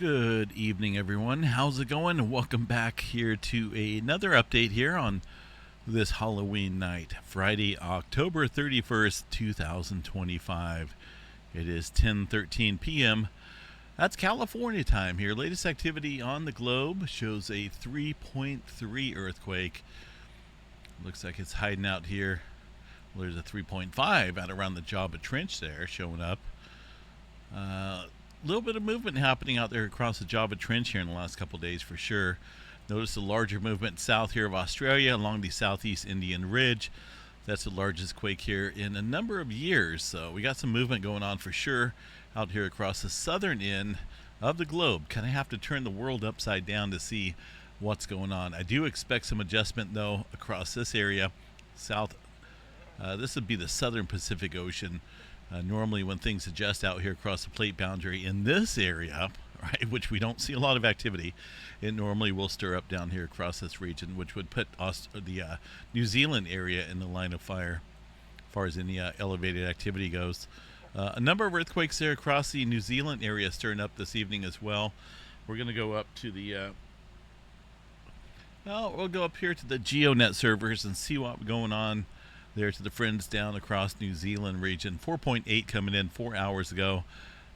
Good evening, everyone. How's it going? Welcome back here to another update here on this Halloween night, Friday, October 31st, 2025. It is 10:13 p.m. That's California time here. Latest activity on the globe shows a 3.3 earthquake. Looks like it's hiding out here. Well, there's a 3.5 out around the Java Trench there showing up. Little bit of movement happening out there across the Java Trench here in the last couple of days for sure. Notice the larger movement south here of Australia along the southeast Indian Ridge. That's the largest quake here in a number of years. So we got some movement going on for sure out here across the southern end of the globe. Kind of have to turn the world upside down to see what's going on. I do expect some adjustment though across this area. South, this would be the southern Pacific Ocean. Normally when things adjust out here across the plate boundary in this area, right, which we don't see a lot of activity, it normally will stir up down here across this region, which would put the New Zealand area in the line of fire as far as any elevated activity goes. A number of earthquakes there across the New Zealand area stirring up this evening as well. We're going to go up to the we'll go up here to the GeoNet servers and see what's going on there to the friends down across New Zealand region. 4.8 coming in 4 hours ago.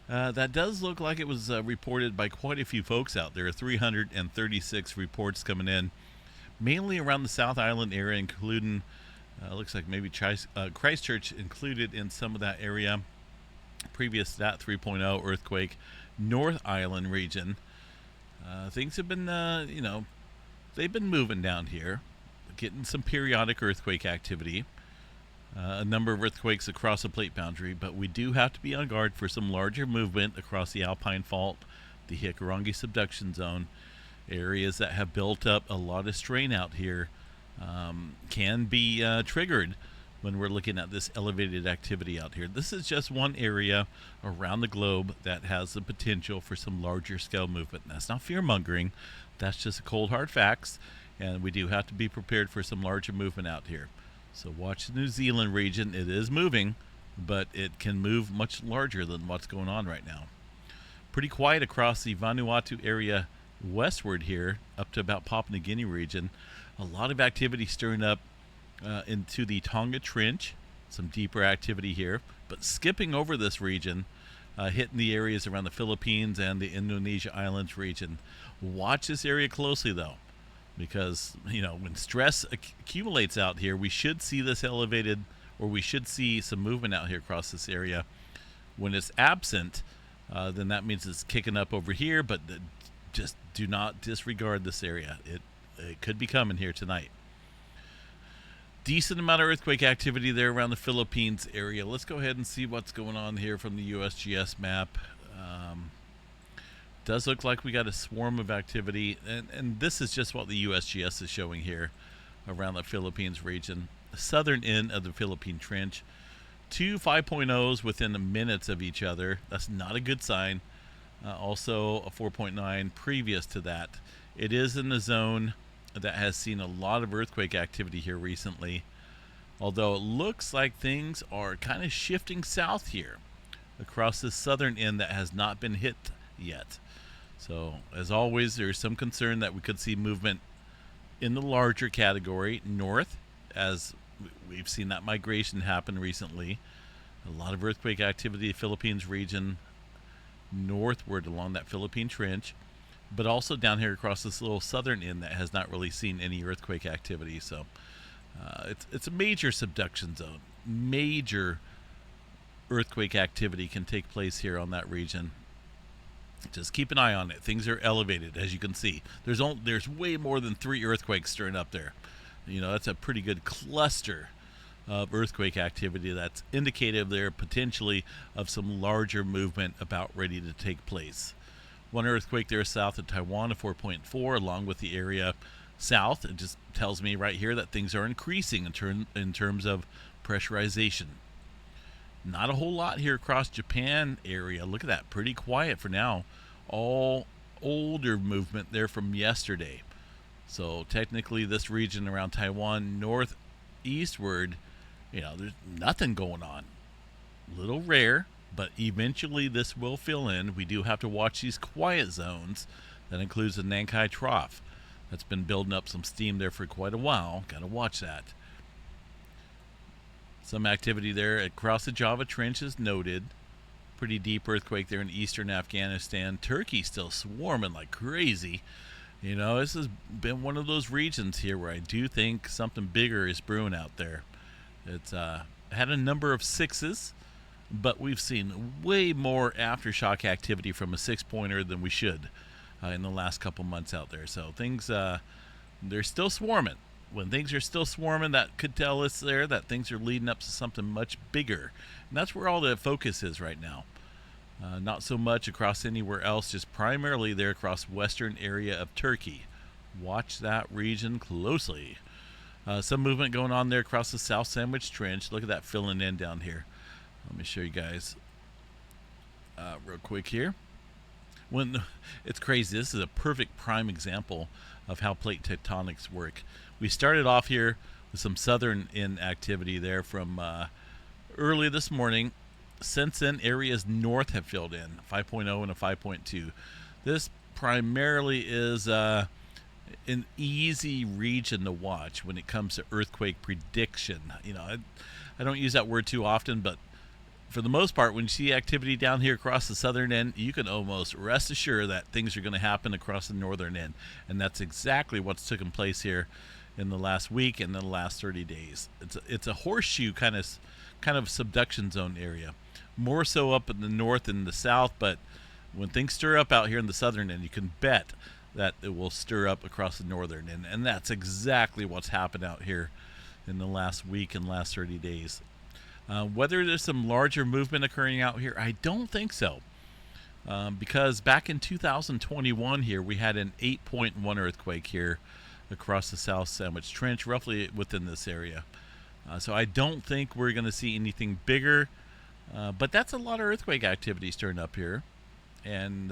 That does look like it was reported by quite a few folks out there. 336 reports coming in, mainly around the South Island area, including, looks like maybe Christchurch included in some of that area. Previous to that 3.0 earthquake, North Island region. Things have been, they've been moving down here, getting some periodic earthquake activity. A number of earthquakes across the plate boundary, but we do have to be on guard for some larger movement across the Alpine Fault, the Hikurangi subduction zone. Areas that have built up a lot of strain out here can be triggered when we're looking at this elevated activity out here. This is just one area around the globe that has the potential for some larger scale movement. That's not fear-mongering. That's just cold, hard facts, and we do have to be prepared for some larger movement out here. So watch the New Zealand region. It is moving, but it can move much larger than what's going on right now. Pretty quiet across the Vanuatu area westward here, up to about Papua New Guinea region. A lot of activity stirring up into the Tonga Trench. Some deeper activity here, but skipping over this region, hitting the areas around the Philippines and the Indonesia Islands region. Watch this area closely though, because when stress accumulates out here, we should see this elevated, or we should see some movement out here across this area. When it's absent, then that means it's kicking up over here, but just do not disregard this area. It could be coming here tonight. Decent amount of earthquake activity there around the Philippines area. Let's go ahead and see what's going on here from the USGS map. Does look like we got a swarm of activity, and this is just what the USGS is showing here around the Philippines region. The southern end of the Philippine Trench. Two 5.0s within minutes of each other. That's not a good sign. Also a 4.9 previous to that. It is in the zone that has seen a lot of earthquake activity here recently, although it looks like things are kind of shifting south here across the southern end that has not been hit yet. So as always, there's some concern that we could see movement in the larger category north, as we've seen that migration happen recently. A lot of earthquake activity in the Philippines region northward along that Philippine Trench, but also down here across this little southern end that has not really seen any earthquake activity. So it's a major subduction zone. Major earthquake activity can take place here on that region. Just keep an eye on it. Things are elevated, as you can see. There's way more than 3 earthquakes stirring up there. That's a pretty good cluster of earthquake activity that's indicative there potentially of some larger movement about ready to take place. One earthquake there south of Taiwan, a 4.4, along with the area south. It just tells me right here that things are increasing in terms of pressurization. Not a whole lot here across Japan area. Look at that, pretty quiet for now. All older movement there from yesterday. So technically this region around Taiwan northeastward, there's nothing going on. Little rare, but eventually this will fill in. We do have to watch these quiet zones. That includes the Nankai Trough. That's been building up some steam there for quite a while. Got to watch that. Some activity there across the Java Trench is noted. Pretty deep earthquake there in eastern Afghanistan. Turkey still swarming like crazy. You know, this has been one of those regions here where I do think something bigger is brewing out there. It's had a number of sixes, but we've seen way more aftershock activity from a 6-pointer than we should in the last couple months out there. So things, they're still swarming. When things are still swarming, that could tell us there that things are leading up to something much bigger. And that's where all the focus is right now. Not so much across anywhere else, just primarily there across western area of Turkey. Watch that region closely. Some movement going on there across the South Sandwich Trench. Look at that filling in down here. Let me show you guys real quick here. It's crazy. This is a perfect prime example of how plate tectonics work. We started off here with some southern in activity there from early this morning. Since then, areas north have filled in, 5.0 and a 5.2. This primarily is an easy region to watch when it comes to earthquake prediction. You know, I don't use that word too often, but for the most part, when you see activity down here across the southern end, you can almost rest assured that things are going to happen across the northern end. And that's exactly what's taken place here in the last week and the last 30 days. It's a horseshoe kind of subduction zone area. More so up in the north and the south, but when things stir up out here in the southern end, you can bet that it will stir up across the northern end. And that's exactly what's happened out here in the last week and last 30 days. Whether there's some larger movement occurring out here, I don't think so. Because back in 2021 here, we had an 8.1 earthquake here across the South Sandwich Trench, roughly within this area. So I don't think we're going to see anything bigger. But that's a lot of earthquake activity stirring up here. And,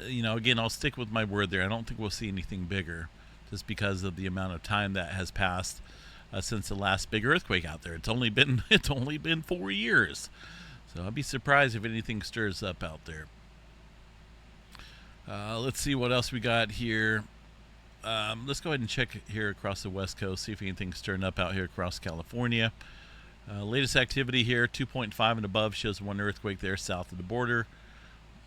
you know, again, I'll stick with my word there. I don't think we'll see anything bigger just because of the amount of time that has passed since the last big earthquake out there. It's only been 4 years. So I'd be surprised if anything stirs up out there. Let's see what else we got here. Let's go ahead and check here across the West Coast, see if anything's stirring up out here across California. Latest activity here, 2.5 and above, shows one earthquake there south of the border.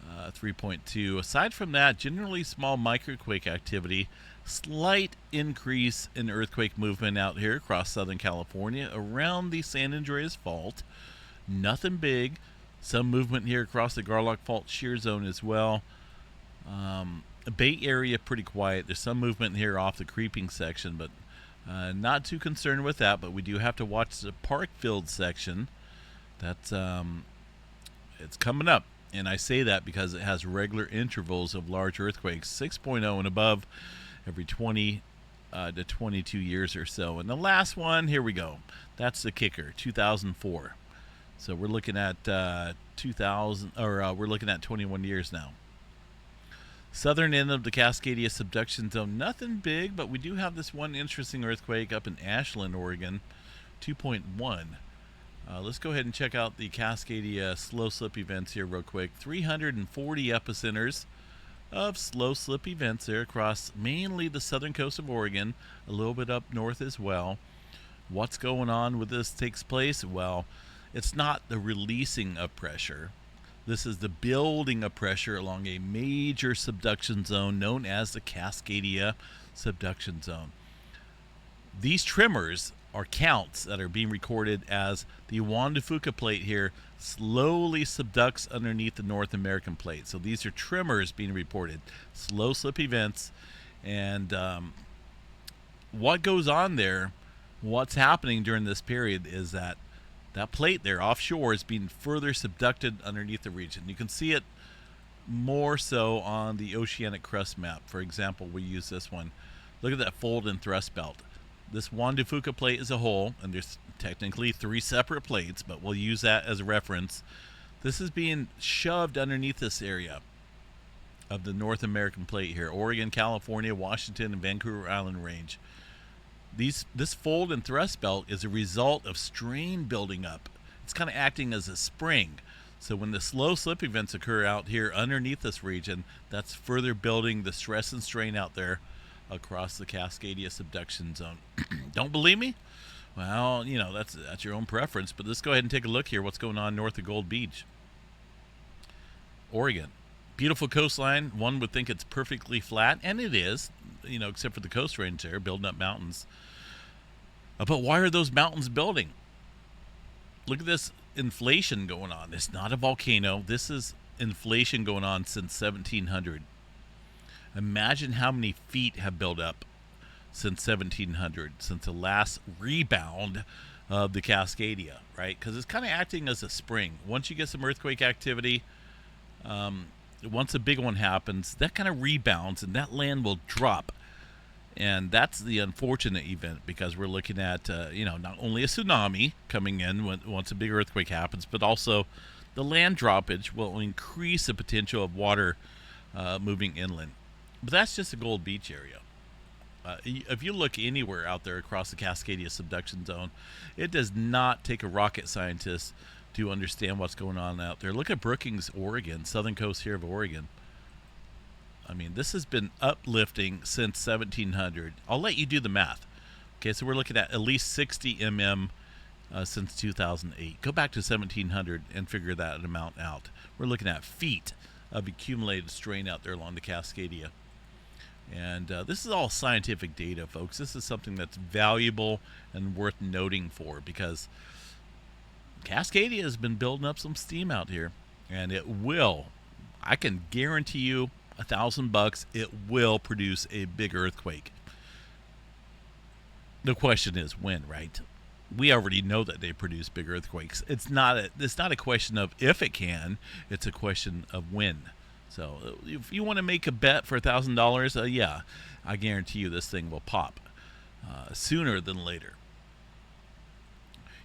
3.2. Aside from that, generally small microquake activity. Slight increase in earthquake movement out here across Southern California around the San Andreas Fault. Nothing big. Some movement here across the Garlock Fault shear zone as well. Bay Area pretty quiet. There's some movement here off the creeping section, but not too concerned with that. But we do have to watch the Parkfield section. That's it's coming up. And I say that because it has regular intervals of large earthquakes, 6.0 and above, every 20 to 22 years or so. And the last one, here we go. That's the kicker, 2004. So we're looking at 21 years now. Southern end of the Cascadia subduction zone, nothing big, but we do have this one interesting earthquake up in Ashland, Oregon, 2.1. Let's go ahead and check out the Cascadia slow slip events here real quick. 340 epicenters of slow slip events there across mainly the southern coast of Oregon, a little bit up north as well. What's going on with this takes place? Well, it's not the releasing of pressure. This is the building of pressure along a major subduction zone known as the Cascadia subduction zone. These tremors are counts that are being recorded as the Juan de Fuca plate here slowly subducts underneath the North American plate. So these are tremors being reported, slow slip events. And what goes on there, what's happening during this period is that plate there offshore is being further subducted underneath the region. You can see it more so on the oceanic crust map. For example, we use this one. Look at that fold and thrust belt. This Juan de Fuca plate is a whole, and there's technically 3 separate plates, but we'll use that as a reference. This is being shoved underneath this area of the North American plate here, Oregon, California, Washington, and Vancouver Island range. This fold and thrust belt is a result of strain building up. it's kind of acting as a spring. So when the slow slip events occur out here underneath this region, that's further building the stress and strain out there across the Cascadia subduction zone. Don't believe me? Well, you know, that's your own preference, but let's go ahead and take a look here what's going on north of Gold Beach, Oregon. Beautiful coastline. One would think it's perfectly flat, and it is, you know, except for the coast range there, building up mountains. But why are those mountains building? Look at this inflation going on. It's not a volcano. This is inflation going on since 1700. Imagine how many feet have built up since 1700, since the last rebound of the Cascadia, right? Because it's kind of acting as a spring. Once you get some earthquake activity, once a big one happens, that kind of rebounds and that land will drop. And that's the unfortunate event, because we're looking at, not only a tsunami coming in once a big earthquake happens, but also the land droppage will increase the potential of water moving inland. But that's just the Gold Beach area. If you look anywhere out there across the Cascadia subduction zone, it does not take a rocket scientist to understand what's going on out there. Look at Brookings, Oregon, southern coast here of Oregon. I mean, this has been uplifting since 1700. I'll let you do the math. Okay, so we're looking at least 60 mm since 2008. Go back to 1700 and figure that amount out. We're looking at feet of accumulated strain out there along the Cascadia. And this is all scientific data, folks. This is something that's valuable and worth noting for, because Cascadia has been building up some steam out here, and it will, I can guarantee you $1,000, it will produce a big earthquake. The question is when, right? We already know that they produce big earthquakes. It's not a question of if it can, it's a question of when. So if you want to make a bet for $1,000, yeah, I guarantee you this thing will pop sooner than later.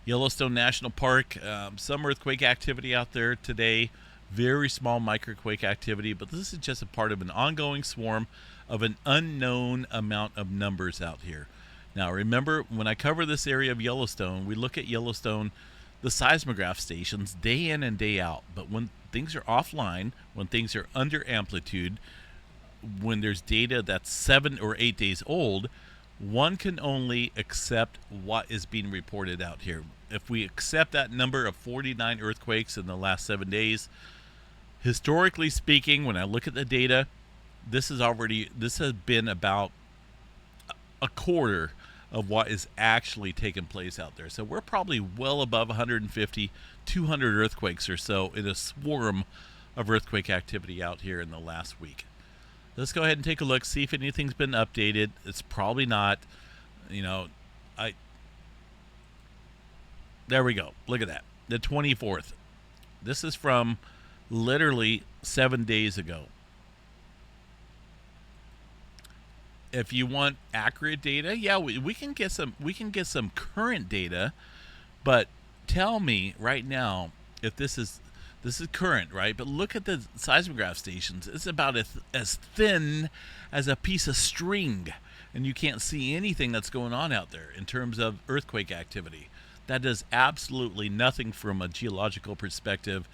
Yellowstone National Park, some earthquake activity out there today. Very small microquake activity, but this is just a part of an ongoing swarm of an unknown amount of numbers out here. Now remember, when I cover this area of Yellowstone, we look at Yellowstone, the seismograph stations, day in and day out. But when things are offline, when things are under amplitude, when there's data that's 7 or 8 days old, one can only accept what is being reported out here. If we accept that number of 49 earthquakes in the last 7 days, historically speaking, when I look at the data, this has been about a quarter of what is actually taking place out there. So we're probably well above 150, 200 earthquakes or so in a swarm of earthquake activity out here in the last week. Let's go ahead and take a look, see if anything's been updated. It's probably not. There we go. Look at that. The 24th. This is from literally 7 days ago. If you want accurate data, yeah, we can get some current data, but tell me right now if this is current, right? But look at the seismograph stations. It's about as thin as a piece of string, and you can't see anything that's going on out there in terms of earthquake activity. That does absolutely nothing from a geological perspective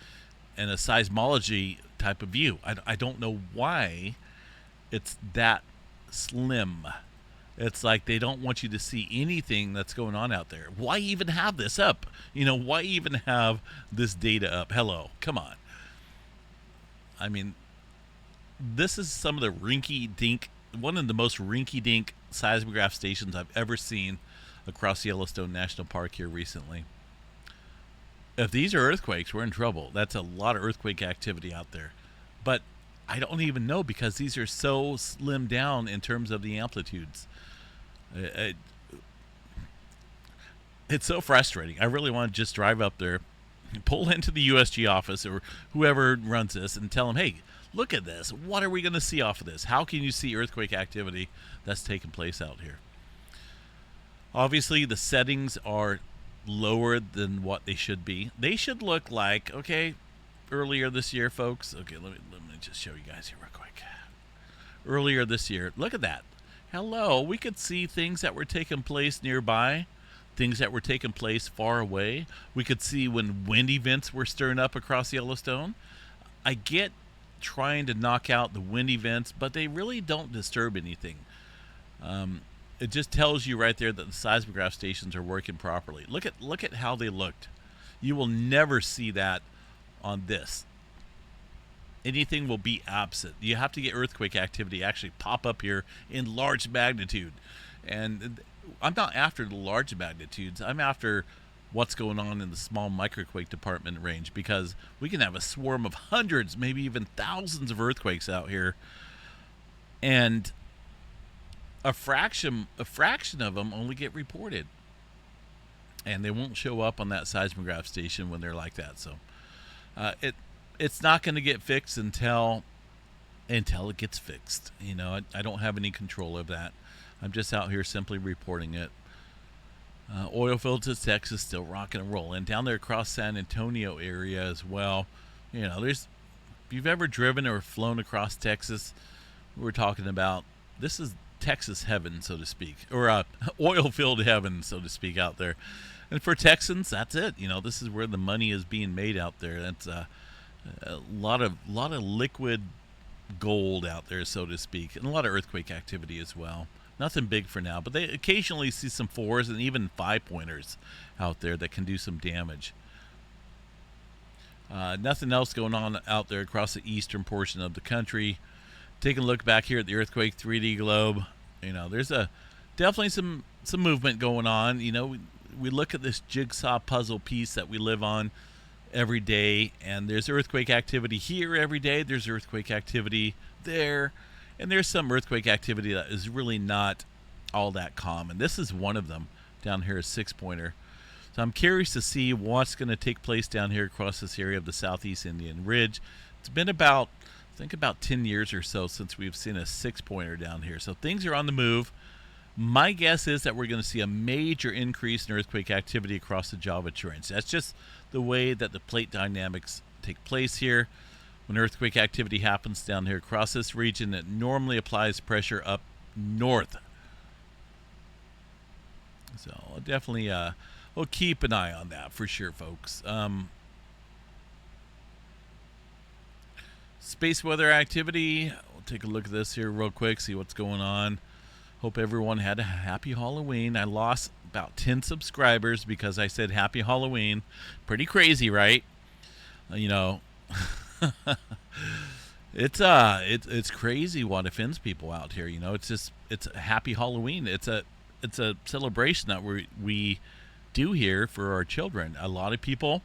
and a seismology type of view. I don't know why it's that slim. It's like they don't want you to see anything that's going on out there. Why even have this up? Why even have this data up? Hello, come on. I mean, this is some of the rinky-dink, one of the most rinky-dink seismograph stations I've ever seen across Yellowstone National Park here recently. If these are earthquakes, we're in trouble. That's a lot of earthquake activity out there. But I don't even know, because these are so slimmed down in terms of the amplitudes. It's so frustrating. I really want to just drive up there, pull into the USG office or whoever runs this and tell them, hey, look at this. What are we going to see off of this? How can you see earthquake activity that's taking place out here? Obviously, the settings are lower than what they should be. They should look like, okay, earlier this year, folks. Okay, let me just show you guys here real quick. Earlier this year, look at that. Hello, we could see things that were taking place nearby things that were taking place far away. We could see when wind events were stirring up across Yellowstone. I get trying to knock out the wind events, but they really don't disturb anything. It just tells you right there that the seismograph stations are working properly. Look at how they looked. You will never see that on this. Anything will be absent. You have to get earthquake activity actually pop up here in large magnitude. And I'm not after the large magnitudes. I'm after what's going on in the small microquake department range, because we can have a swarm of hundreds, maybe even thousands of earthquakes out here. And a fraction of them only get reported. And they won't show up on that seismograph station when they're like that. So it's not going to get fixed until it gets fixed. You know, I don't have any control of that. I'm just out here simply reporting it. Oil fields in Texas still rocking and rolling. Down there across San Antonio area as well. You know, if you've ever driven or flown across Texas, we're talking about, this is Texas heaven, so to speak, or oil field heaven, so to speak, out there. And for Texans, that's it. You know, this is where the money is being made out there. That's a lot of liquid gold out there, so to speak, and a lot of earthquake activity as well. Nothing big for now, but they occasionally see some 4s and even 5-pointers out there that can do some damage. Nothing else going on out there across the eastern portion of the country. Taking a look back here at the earthquake 3D globe, you know, there's definitely some movement going on. You know, we look at this jigsaw puzzle piece that we live on every day, and there's earthquake activity here every day. There's earthquake activity there, and there's some earthquake activity that is really not all that common. This is one of them down here, a 6-pointer. So I'm curious to see what's going to take place down here across this area of the Southeast Indian Ridge. It's been about 10 years or so since we've seen a 6-pointer down here. So things are on the move. My guess is that we're going to see a major increase in earthquake activity across the Java Trench. That's just the way that the plate dynamics take place here. When earthquake activity happens down here across this region, it normally applies pressure up north. So definitely we'll keep an eye on that for sure, folks. Space weather activity. We'll take a look at this here real quick, see what's going on. Hope everyone had a happy Halloween. I lost about 10 subscribers because I said happy Halloween. Pretty crazy, right? You know, it's crazy what offends people out here. You know, it's a happy Halloween. It's a celebration that we do here for our children. A lot of people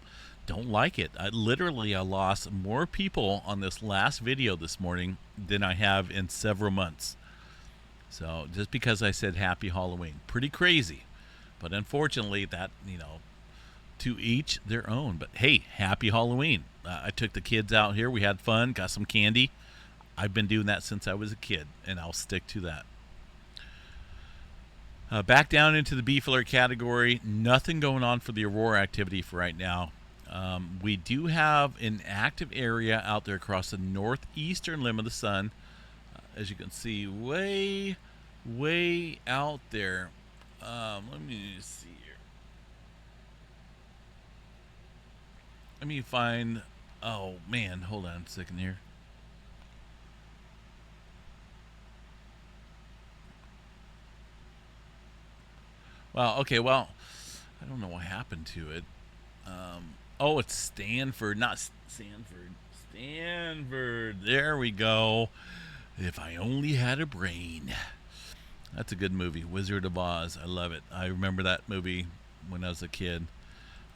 don't like it. I lost more people on this last video this morning than I have in several months. So just because I said happy Halloween, pretty crazy. But unfortunately, that, you know, to each their own. But hey, happy Halloween. I took the kids out here. We had fun, got some candy. I've been doing that since I was a kid, and I'll stick to that. Back down into the B filler category. Nothing going on for the aurora activity for right now. We do have an active area out there across the northeastern limb of the sun. As you can see, way out there. Let me see here. Let me find... Oh, man. Hold on a second here. Well, okay, well, I don't know what happened to it. Oh, it's Stanford, not Sanford. Stanford. There we go. If I only had a brain. That's a good movie, Wizard of Oz. I love it. I remember that movie when I was a kid.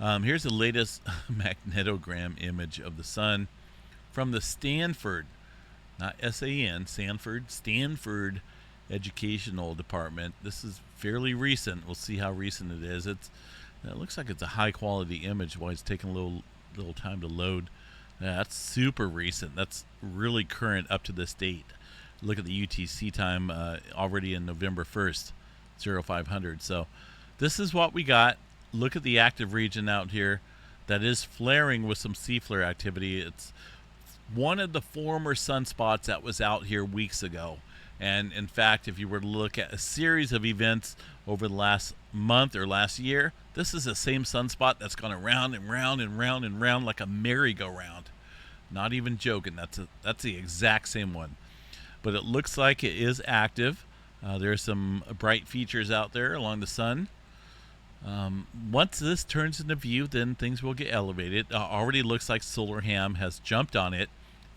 Here's the latest magnetogram image of the sun from the Stanford, not S-A-N, Stanford Educational Department. This is fairly recent. We'll see how recent it is. It looks like it's a high quality image. Why it's taking a little time to load. That's super recent. That's really current up to this date. Look at the UTC time already in November 1st, 0500. So this is what we got. Look at the active region out here that is flaring with some C-flare activity. It's one of the former sunspots that was out here weeks ago. And in fact, if you were to look at a series of events over the last month or last year, this is the same sunspot that's gone around and round and round and round like a merry-go-round. Not even joking. That's the exact same one. But it looks like it is active. There's some bright features out there along the sun. Once this turns into view, then things will get elevated. Already looks like solar ham has jumped on it.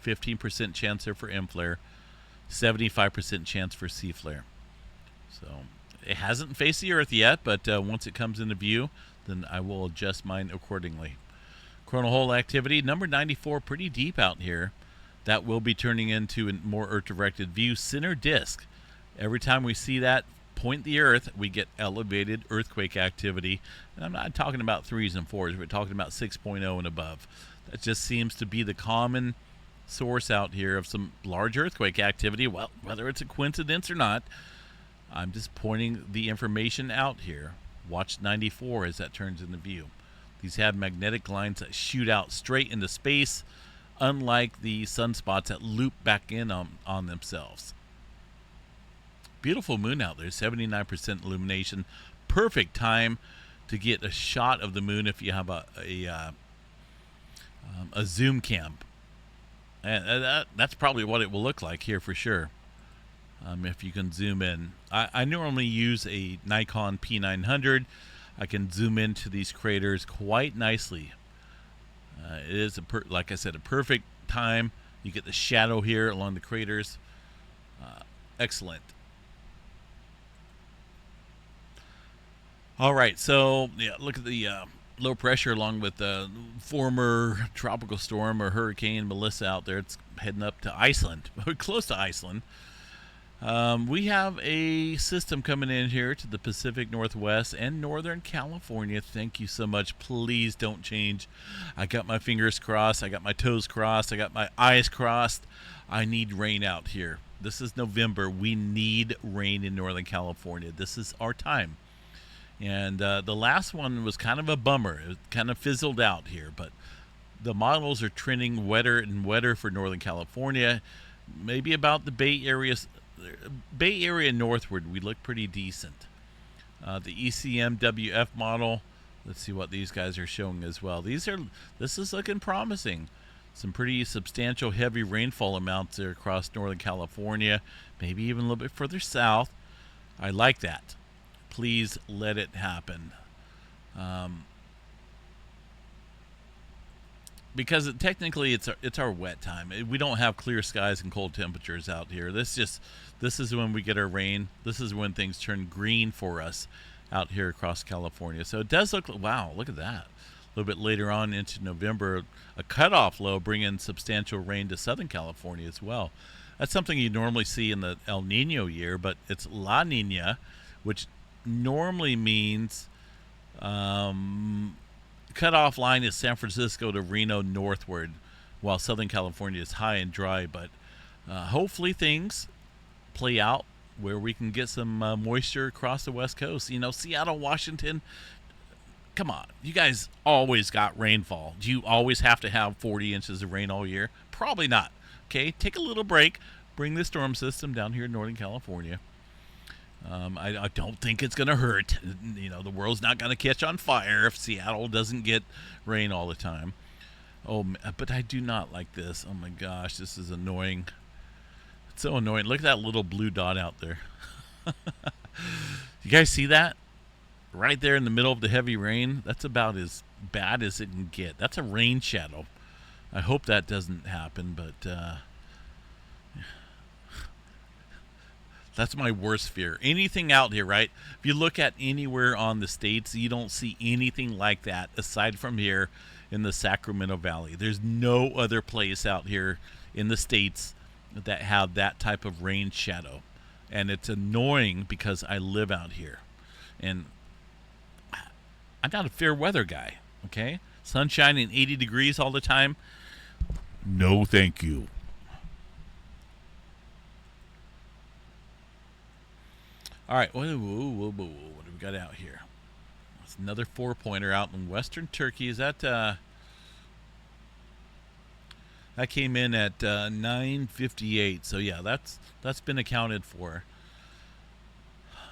15% chance there for M flare, 75% chance for C flare. So it hasn't faced the Earth yet, but once it comes into view, then I will adjust mine accordingly. Coronal hole activity number 94, pretty deep out here. That will be turning into a more Earth-directed view. Center disk. Every time we see that point the Earth, we get elevated earthquake activity. And I'm not talking about 3s and 4s. We're talking about 6.0 and above. That just seems to be the common source out here of some large earthquake activity. Well, whether it's a coincidence or not, I'm just pointing the information out here. Watch 94 as that turns into view. These have magnetic lines that shoot out straight into space, unlike the sunspots that loop back in on themselves. Beautiful moon out there, 79% illumination. Perfect time to get a shot of the moon if you have a zoom cam. And that's probably what it will look like here for sure. If you can zoom in. I normally use a Nikon P900. I can zoom into these craters quite nicely. It is, like I said, a perfect time. You get the shadow here along the craters. Excellent. All right, so yeah, look at the low pressure along with the former tropical storm or hurricane Melissa out there. It's heading up to Iceland, close to Iceland. We have a system coming in here to the Pacific Northwest and Northern California. Thank you so much. Please don't change. I got my fingers crossed. I got my toes crossed. I got my eyes crossed. I need rain out here. This is November. We need rain in Northern California. This is our time. And the last one was kind of a bummer. It kind of fizzled out here, but the models are trending wetter and wetter for Northern California. Maybe about the Bay Area northward, we look pretty decent. The ECMWF model, let's see what these guys are showing as well. This is looking promising. Some pretty substantial heavy rainfall amounts there across Northern California, maybe even a little bit further south. I like that. Please let it happen. Because technically it's our wet time. We don't have clear skies and cold temperatures out here. This is when we get our rain. This is when things turn green for us out here across California. So it does look, wow, look at that. A little bit later on into November, a cutoff low bringing substantial rain to Southern California as well. That's something you normally see in the El Nino year, but it's La Nina, which normally means cutoff line is San Francisco to Reno northward, while Southern California is high and dry. But hopefully things play out where we can get some moisture across the West Coast. You know, Seattle, Washington, come on. You guys always got rainfall. Do you always have to have 40 inches of rain all year? Probably not. Okay, take a little break. Bring the storm system down here in Northern California. I don't think it's going to hurt. You know, the world's not going to catch on fire if Seattle doesn't get rain all the time. Oh, but I do not like this. Oh my gosh, this is annoying. It's so annoying. Look at that little blue dot out there. You guys see that? Right there in the middle of the heavy rain. That's about as bad as it can get. That's a rain shadow. I hope that doesn't happen, but that's my worst fear. Anything out here, right? If you look at anywhere on the states, you don't see anything like that aside from here in the Sacramento Valley. There's no other place out here in the states that have that type of rain shadow. And it's annoying because I live out here. And I'm not a fair weather guy, okay? Sunshine and 80 degrees all the time? No, thank you. All right, what do we got out here? That's another 4-pointer out in western Turkey. Is that that came in at 9:58? So yeah, that's been accounted for.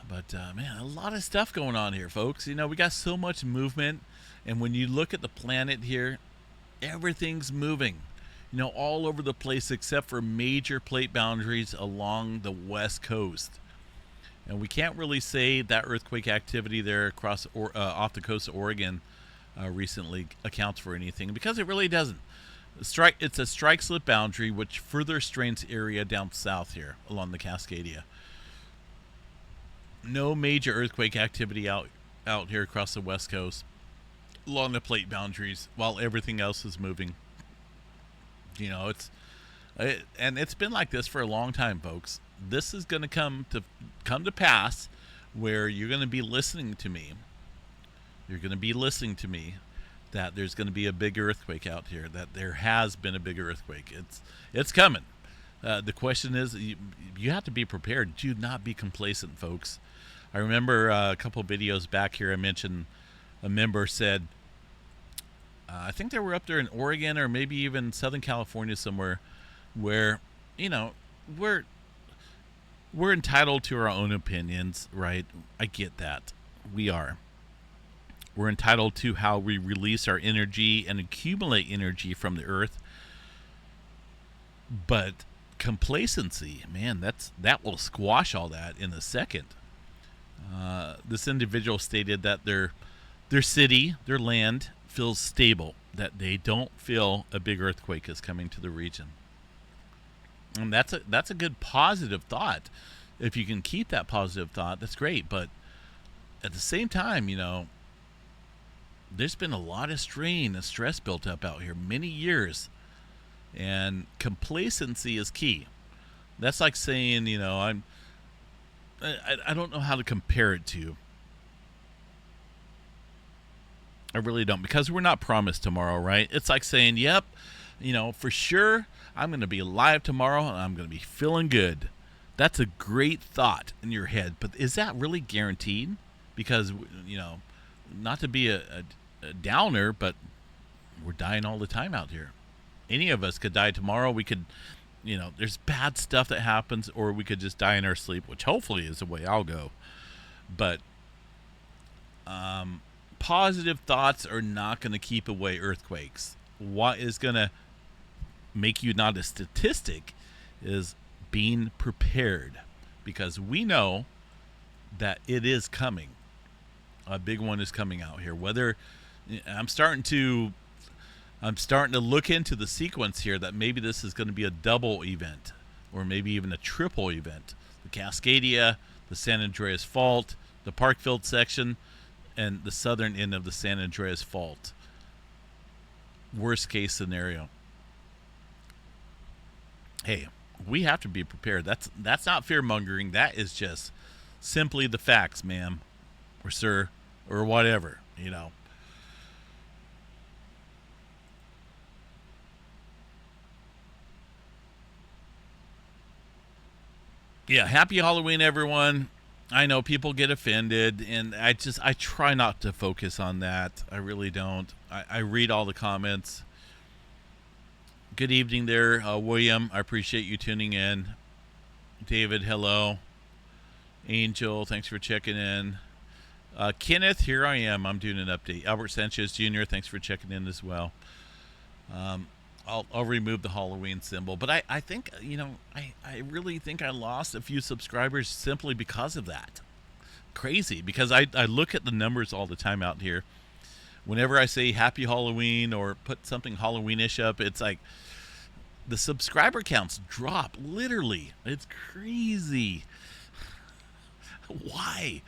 But man, a lot of stuff going on here, folks. You know, we got so much movement, and when you look at the planet here, everything's moving. You know, all over the place except for major plate boundaries along the west coast. And we can't really say that earthquake activity there across off the coast of Oregon recently accounts for anything, because it really doesn't. It's a strike slip boundary which further strains area down south here along the Cascadia. No major earthquake activity out here across the west coast along the plate boundaries, while everything else is moving. You know, and it's been like this for a long time, folks. This is going to come to pass, where you're going to be listening to me. You're going to be listening to me that there's going to be a big earthquake out here. That there has been a big earthquake. It's coming. The question is, you have to be prepared. Do not be complacent, folks. I remember a couple videos back here I mentioned a member said, I think they were up there in Oregon or maybe even Southern California somewhere, where, you know, we're entitled to our own opinions, right? I get that. We are. We're entitled to how we release our energy and accumulate energy from the earth. But complacency, man, that will squash all that in a second. This individual stated that their city, their land, feels stable, that they don't feel a big earthquake is coming to the region. And that's a good positive thought. If you can keep that positive thought, that's great. But at the same time, you know, there's been a lot of strain and stress built up out here, many years. And complacency is key. That's like saying, you know, I don't know how to compare it to. I really don't, because we're not promised tomorrow, right? It's like saying, yep, you know, for sure, I'm going to be alive tomorrow and I'm going to be feeling good. That's a great thought in your head, but is that really guaranteed? Because, you know, not to be a downer, but we're dying all the time out here. Any of us could die tomorrow. We could, you know, there's bad stuff that happens, or we could just die in our sleep, which hopefully is the way I'll go. But positive thoughts are not going to keep away earthquakes. What is going to make you not a statistic is being prepared, because we know that it is coming. A big one is coming out here. Whether I'm starting to look into the sequence here, that maybe this is going to be a double event, or maybe even a triple event. The Cascadia, the San Andreas Fault, the Parkfield section, and the southern end of the San Andreas Fault. Worst case scenario. Hey, we have to be prepared. That's not fear mongering. That is just simply the facts, ma'am, or sir, or whatever, you know. Yeah, happy Halloween, everyone. I know people get offended, and I try not to focus on that. I really don't. I read all the comments. Good evening there, William. I appreciate you tuning in. David, hello. Angel, thanks for checking in. Kenneth, here I am. I'm doing an update. Albert Sanchez Jr., thanks for checking in as well. I'll remove the Halloween symbol. But I think, you know, I really think I lost a few subscribers simply because of that. Crazy, because I look at the numbers all the time out here. Whenever I say Happy Halloween or put something Halloweenish up, it's like the subscriber counts drop. Literally. It's crazy. Why?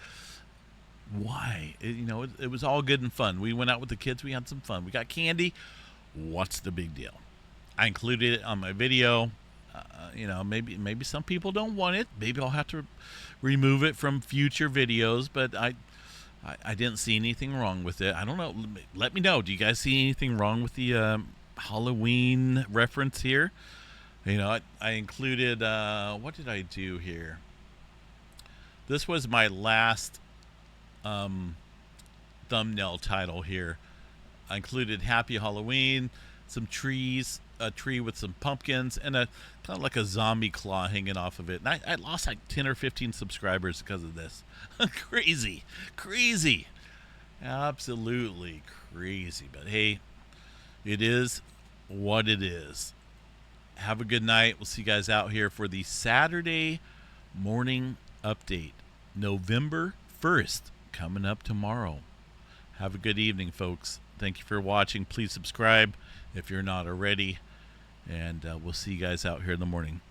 It was all good and fun. We went out with the kids. We had some fun. We got candy. What's the big deal? I included it on my video. Maybe some people don't want it. Maybe I'll have to remove it from future videos. But I didn't see anything wrong with it. I don't know. Let me know. Do you guys see anything wrong with the Halloween reference here? You know, I included. What did I do here? This was my last thumbnail title here. I included Happy Halloween, some trees, a tree with some pumpkins and a kind of like a zombie claw hanging off of it. And I lost like 10 or 15 subscribers because of this. Crazy. Crazy. Absolutely crazy. But hey, it is what it is. Have a good night. We'll see you guys out here for the Saturday morning update. November 1st, coming up tomorrow. Have a good evening, folks. Thank you for watching. Please subscribe if you're not already. And we'll see you guys out here in the morning.